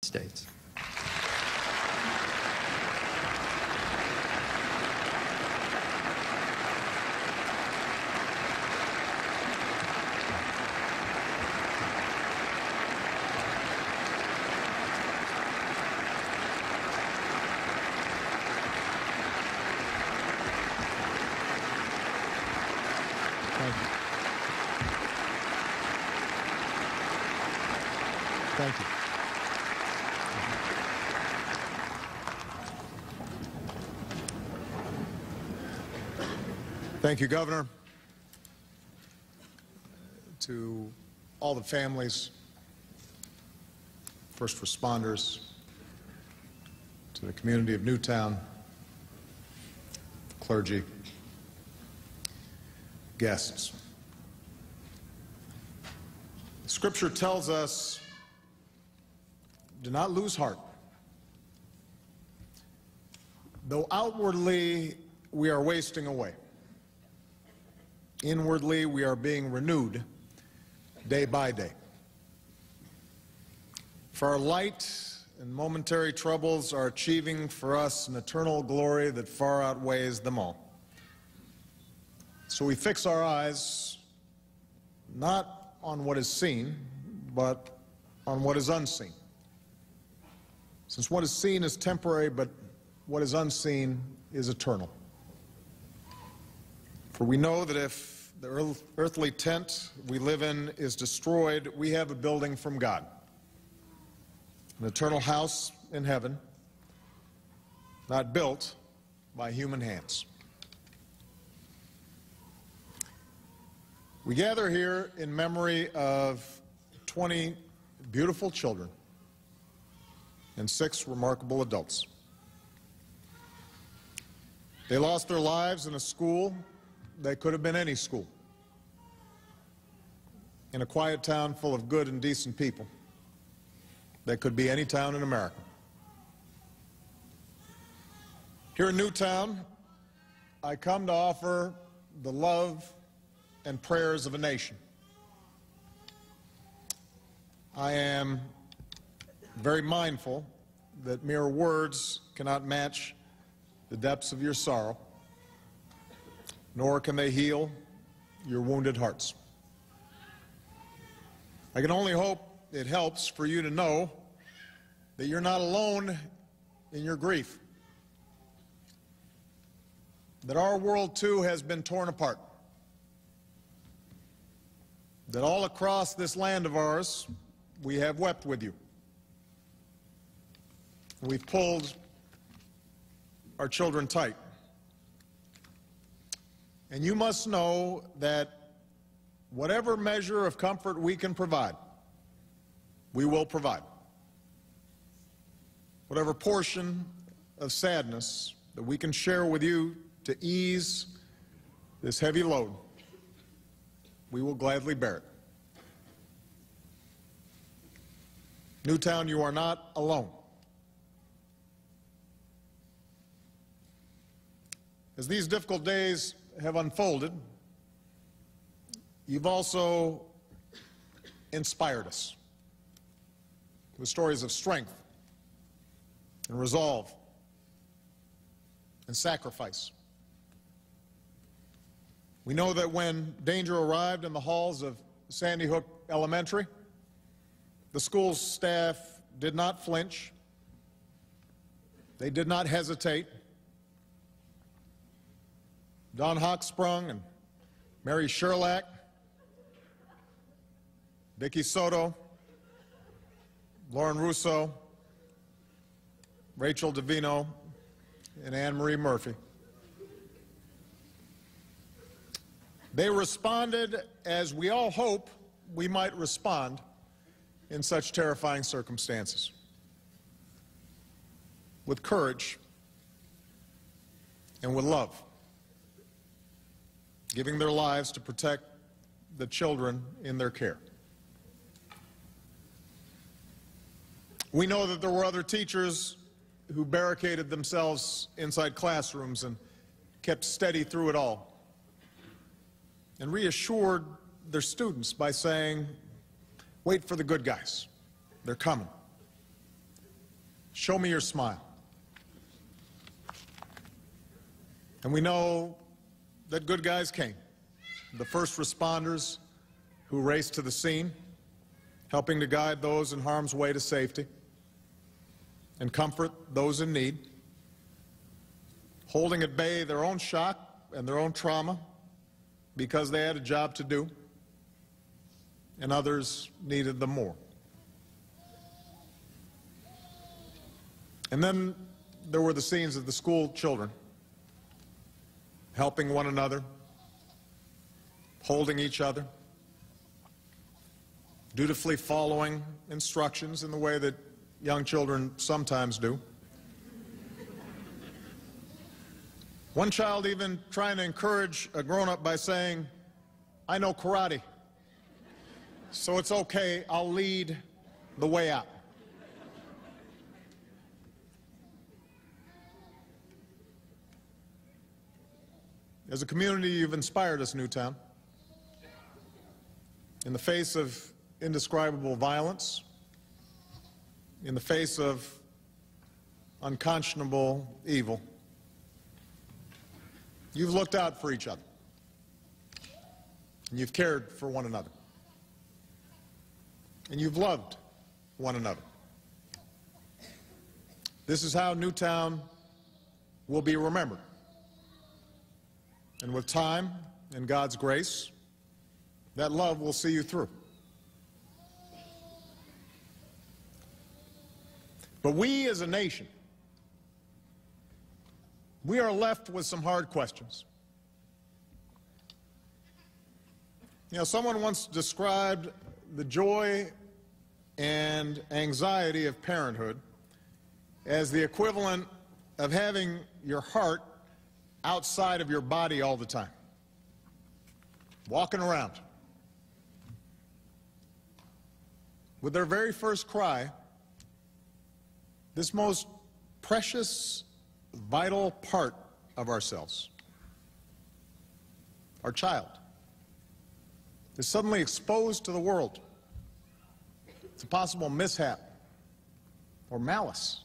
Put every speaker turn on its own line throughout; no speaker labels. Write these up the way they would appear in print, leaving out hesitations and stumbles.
States.
Thank you. Thank you, Governor. To all the families, first responders, to the community of Newtown, clergy, guests. Scripture tells us, do not lose heart. Though outwardly we are wasting away, inwardly we are being renewed day by day. For our light and momentary troubles are achieving for us an eternal glory that far outweighs them all. So we fix our eyes not on what is seen, but on what is unseen. Since what is seen is temporary, but what is unseen is eternal. For we know that if the earthly tent we live in is destroyed, we have a building from God, an eternal house in heaven, not built by human hands. We gather here in memory of 20 beautiful children and 6 remarkable adults. They lost their lives in a school that could have been any school, in a quiet town full of good and decent people that could be any town in America. Here in Newtown, I come to offer the love and prayers of a nation. I am very mindful that mere words cannot match the depths of your sorrow, nor can they heal your wounded hearts. I can only hope it helps for you to know that you're not alone in your grief, that our world too has been torn apart, that all across this land of ours we have wept with you. We've pulled our children tight. And you must know that whatever measure of comfort we can provide, we will provide. Whatever portion of sadness that we can share with you to ease this heavy load, we will gladly bear it. Newtown, you are not alone. As these difficult days have unfolded, you've also inspired us with stories of strength and resolve and sacrifice. We know that when danger arrived in the halls of Sandy Hook Elementary, the school's staff did not flinch. They did not hesitate. Don Hochsprung and Mary Sherlack, Vicki Soto, Lauren Russo, Rachel Davino, and Anne Marie Murphy. They responded as we all hope we might respond in such terrifying circumstances, with courage and with love, giving their lives to protect the children in their care. We know that there were other teachers who barricaded themselves inside classrooms and kept steady through it all, and reassured their students by saying, wait for the good guys, they're coming. show me your smile. And we know that good guys came. The first responders who raced to the scene, helping to guide those in harm's way to safety and comfort those in need, holding at bay their own shock and their own trauma because they had a job to do and others needed them more. And then there were the scenes of the school children helping one another, holding each other, dutifully following instructions in the way that young children sometimes do. One child even trying to encourage a grown-up by saying, "I know karate, so it's okay, I'll lead the way out." As a community, you've inspired us, Newtown. In the face of indescribable violence, in the face of unconscionable evil, you've looked out for each other, and you've cared for one another, and you've loved one another. This is how Newtown will be remembered. And with time and God's grace, that love will see you through. But we as a nation, we are left with some hard questions. You know, someone once described the joy and anxiety of parenthood as the equivalent of having your heart outside of your body all the time, walking around. With their very first cry, this most precious, vital part of ourselves, our child, is suddenly exposed to the world. It's a possible mishap or malice.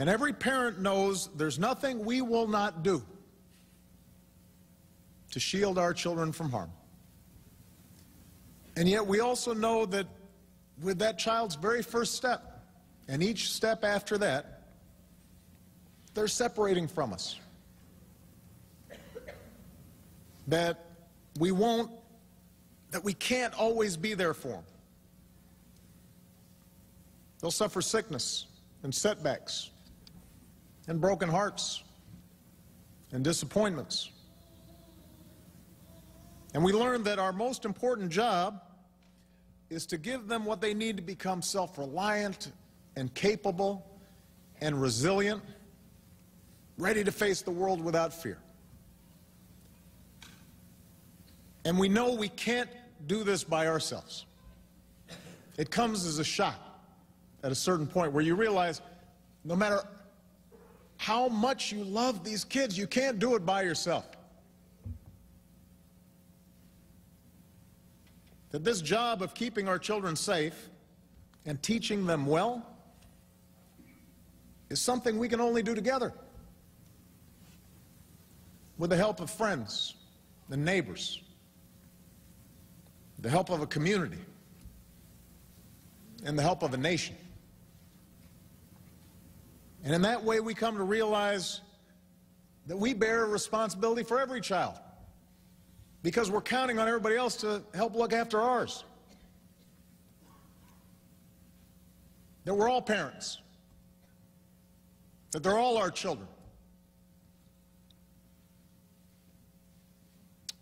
And every parent knows there's nothing we will not do to shield our children from harm. And yet we also know that with that child's very first step, and each step after that, they're separating from us. That we can't always be there for them. They'll suffer sickness and setbacks and broken hearts and disappointments. And we learned that our most important job is to give them what they need to become self-reliant and capable and resilient, ready to face the world without fear. And we know we can't do this by ourselves. It comes as a shock at a certain point where you realize no matter how much you love these kids, you can't do it by yourself. That this job of keeping our children safe and teaching them well is something we can only do together, with the help of friends and neighbors, the help of a community, and the help of a nation. And in that way, we come to realize that we bear a responsibility for every child, because we're counting on everybody else to help look after ours. That we're all parents, that they're all our children.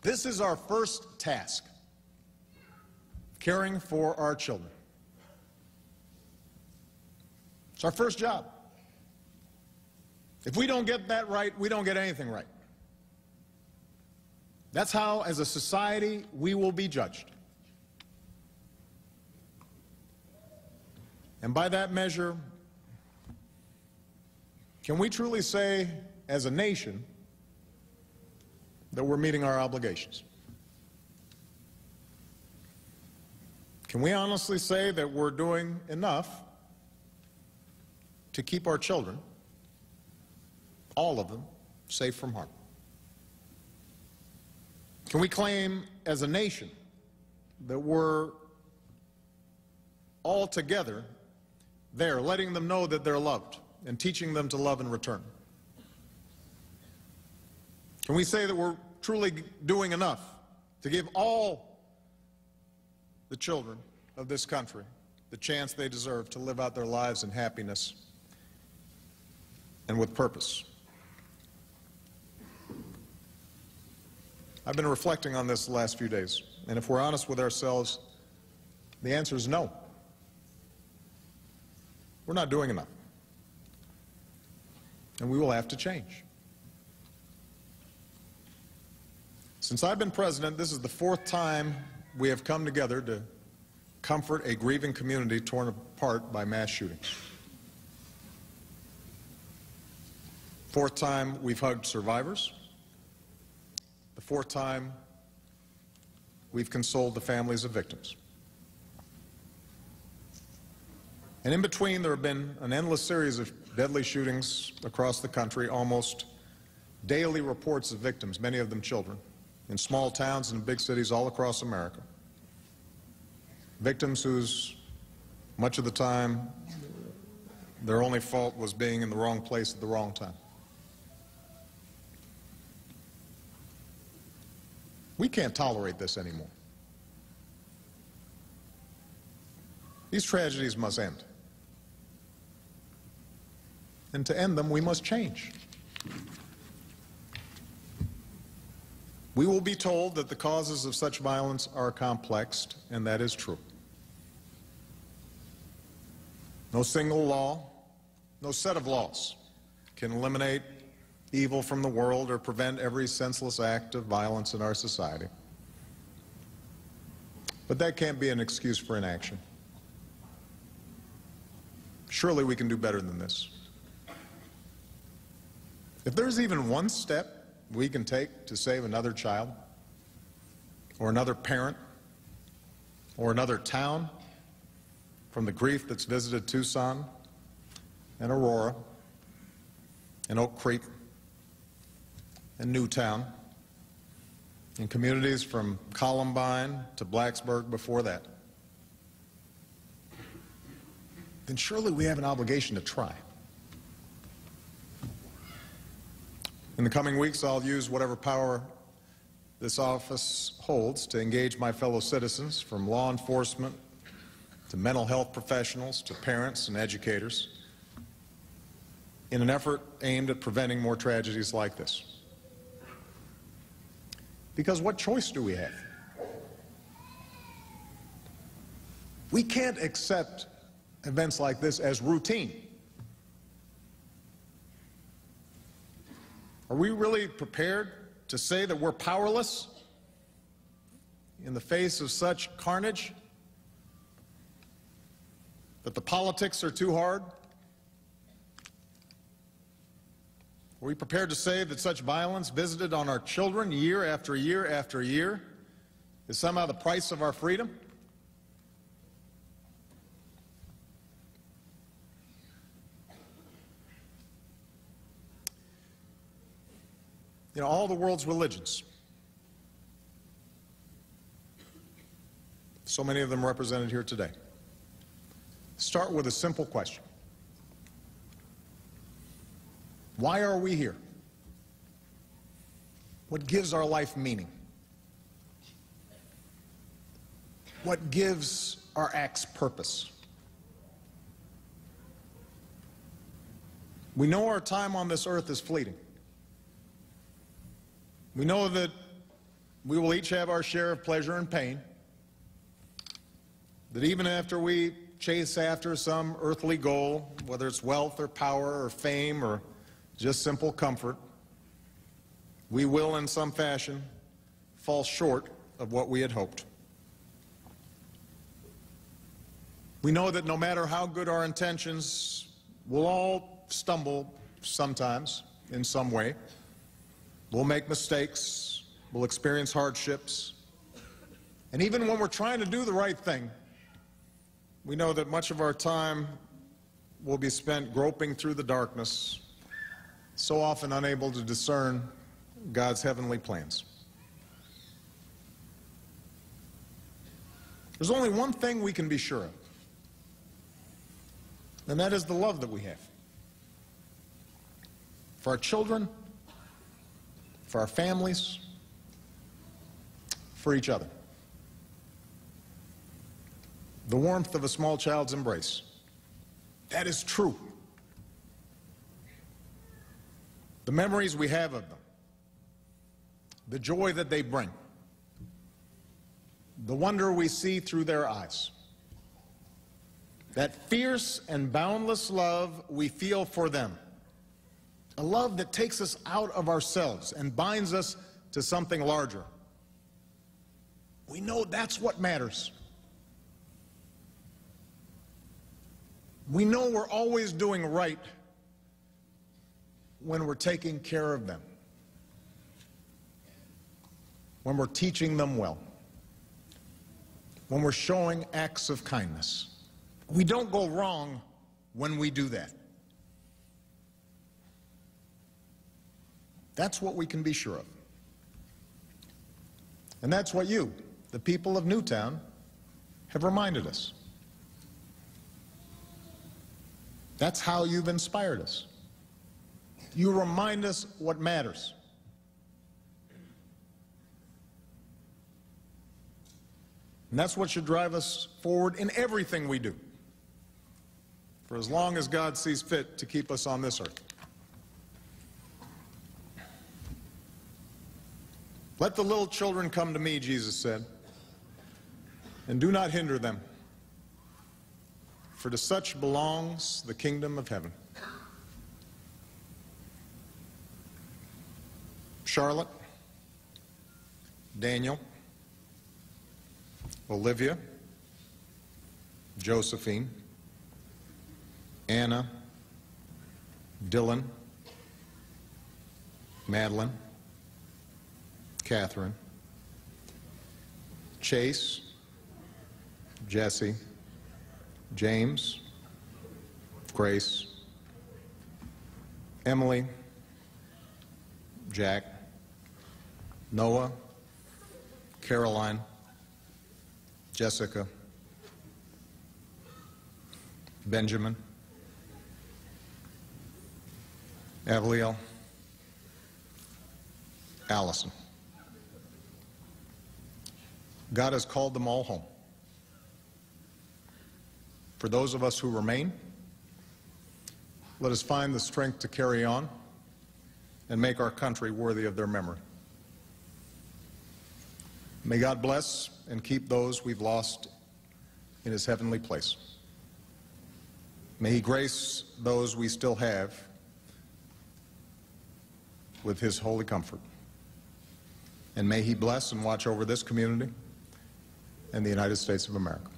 This is our first task, caring for our children. It's our first job. If we don't get that right, we don't get anything right. That's how, as a society, we will be judged. And by that measure, can we truly say, as a nation, that we're meeting our obligations? Can we honestly say that we're doing enough to keep our children, all of them, safe from harm? Can we claim as a nation that we're all together there, letting them know that they're loved and teaching them to love in return? Can we say that we're truly doing enough to give all the children of this country the chance they deserve to live out their lives in happiness and with purpose? I've been reflecting on this the last few days, and if we're honest with ourselves, the answer is no. We're not doing enough, and we will have to change. Since I've been president, this is the 4th time we have come together to comfort a grieving community torn apart by mass shootings. 4th time we've hugged survivors. The 4th time we've consoled the families of victims. And in between, there have been an endless series of deadly shootings across the country, almost daily reports of victims, many of them children, in small towns and big cities all across America. Victims whose, much of the time, their only fault was being in the wrong place at the wrong time. We can't tolerate this anymore. These tragedies must end. And to end them, we must change. We will be told that the causes of such violence are complex, and that is true. No single law, no set of laws can eliminate evil from the world or prevent every senseless act of violence in our society. But that can't be an excuse for inaction. Surely we can do better than this. If there's even one step we can take to save another child, or another parent, or another town from the grief that's visited Tucson and Aurora and Oak Creek and Newtown, and communities from Columbine to Blacksburg before that, then surely we have an obligation to try. In the coming weeks, I'll use whatever power this office holds to engage my fellow citizens, from law enforcement to mental health professionals to parents and educators, in an effort aimed at preventing more tragedies like this. Because what choice do we have? We can't accept events like this as routine. Are we really prepared to say that we're powerless in the face of such carnage? That the politics are too hard? Are we prepared to say that such violence visited on our children year after year after year is somehow the price of our freedom? You know, all the world's religions, so many of them represented here today, start with a simple question. Why are we here? What gives our life meaning? What gives our acts purpose? We know our time on this earth is fleeting. We know that we will each have our share of pleasure and pain, that even after we chase after some earthly goal, whether it's wealth or power or fame or just simple comfort, we will in some fashion fall short of what we had hoped. We know that no matter how good our intentions, we'll all stumble sometimes in some way. We'll make mistakes, we'll experience hardships, and even when we're trying to do the right thing, We know that much of our time will be spent groping through the darkness, so often unable to discern God's heavenly plans. There's only one thing we can be sure of, and that is the love that we have for our children, for our families, for each other. The warmth of a small child's embrace. That is true. The memories we have of them, the joy that they bring, the wonder we see through their eyes, that fierce and boundless love we feel for them, a love that takes us out of ourselves and binds us to something larger. We know that's what matters. We know we're always doing right when we're taking care of them, when we're teaching them well, when we're showing acts of kindness. We don't go wrong when we do that. That's what we can be sure of. And that's what you, the people of Newtown, have reminded us. That's how you've inspired us. You remind us what matters. And that's what should drive us forward in everything we do, for as long as God sees fit to keep us on this earth. Let the little children come to me, Jesus said, and do not hinder them, for to such belongs the kingdom of heaven. Charlotte, Daniel, Olivia, Josephine, Anna, Dylan, Madeline, Catherine, Chase, Jesse, James, Grace, Emily, Jack, Noah, Caroline, Jessica, Benjamin, Avliel, Allison. God has called them all home. For those of us who remain, let us find the strength to carry on and make our country worthy of their memory. May God bless and keep those we've lost in His heavenly place. May He grace those we still have with His holy comfort. And may He bless and watch over this community and the United States of America.